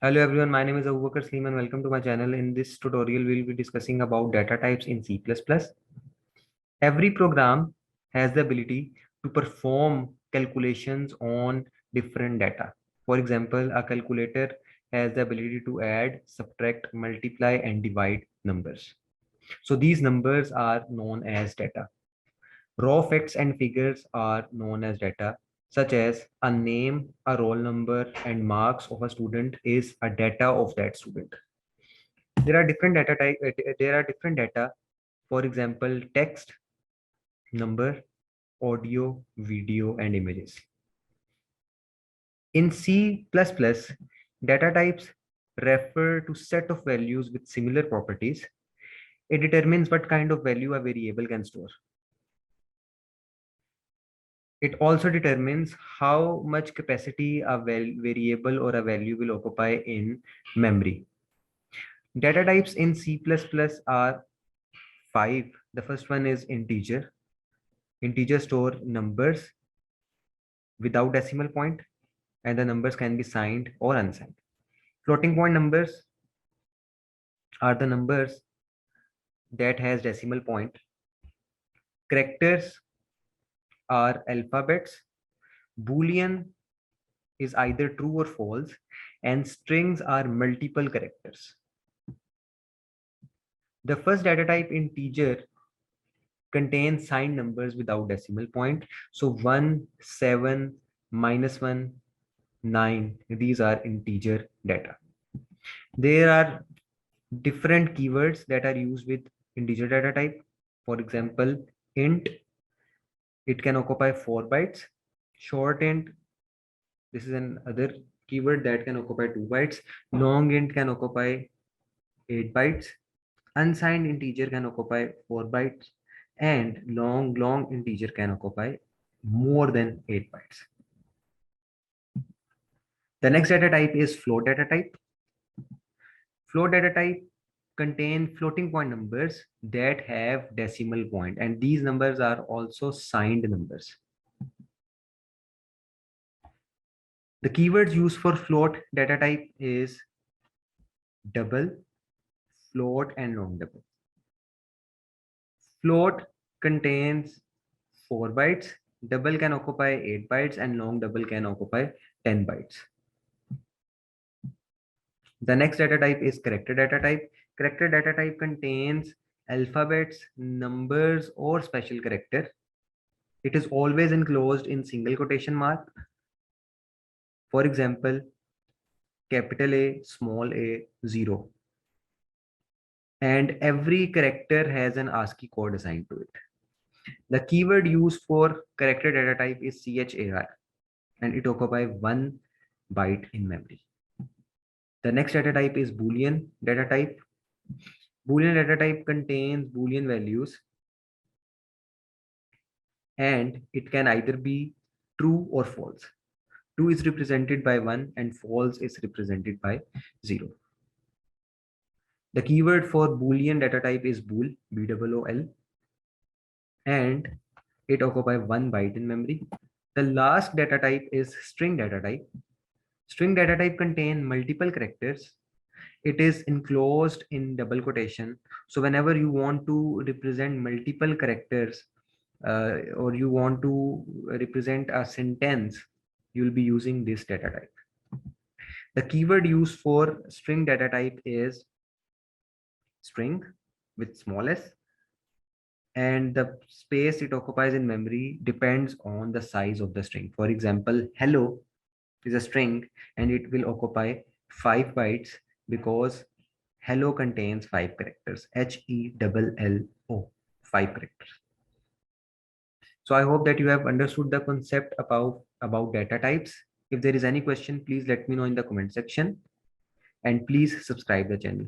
Hello everyone, my name is Abubakar Salim and welcome to my channel. In this tutorial, we'll be discussing about data types in C++. Every program has the ability to perform calculations on different data. For example, a calculator has the ability to add, subtract, multiply, and divide numbers. So these numbers are known as data. Raw facts and figures are known as data, such as a name, a roll number, and marks of a student is a data of that student. There are different data type. There are different data. For example, text, number, audio, video, and images. In C++, data types refer to set of values with similar properties. It determines what kind of value a variable can store. It also determines how much capacity a variable or a value will occupy in memory. Data types in C++ are 5. The first one is integer. Integer store numbers without decimal point, and the numbers can be signed or unsigned. Floating point numbers are the numbers that has decimal point. Characters are alphabets. Boolean is either true or false, and strings are multiple characters. The first data type, integer, contains signed numbers without decimal point. So 1, 7, -1, 9, these are integer data. There are different keywords that are used with integer data type. For example, int, it can occupy 4 bytes. Short int, this is another keyword that can occupy 2 bytes. Long int can occupy 8 bytes. Unsigned integer can occupy 4 bytes, and long integer can occupy more than 8 bytes. The next data type is float data type. Float data type contain floating point numbers that have decimal point, and these numbers are also signed numbers. The keywords used for float data type is double, float, and long double. Float contains 4 bytes, double can occupy 8 bytes, and long double can occupy 10 bytes. The next data type is character data type. Character data type contains alphabets, numbers, or special character. It is always enclosed in single quotation mark. For example, capital A, small a, 0. And every character has an ASCII code assigned to it. The keyword used for character data type is char, and it occupies 1 byte in memory. The next data type is Boolean data type. Boolean data type contains Boolean values, and it can either be true or false. True is represented by 1 and false is represented by 0. The keyword for Boolean data type is bool, B-O-O-L, and it occupies 1 byte in memory. The last data type is string data type. String data type contains multiple characters. It is enclosed in double quotation. So whenever you want to represent multiple characters or you want to represent a sentence, you'll be using this data type. The keyword used for string data type is string with small s, and the space it occupies in memory depends on the size of the string. For example, hello is a string and it will occupy 5 bytes because hello contains 5 characters. HELLO, 5 characters. So I hope that you have understood the concept about data types. If there is any question, please let me know in the comment section, and please subscribe the channel.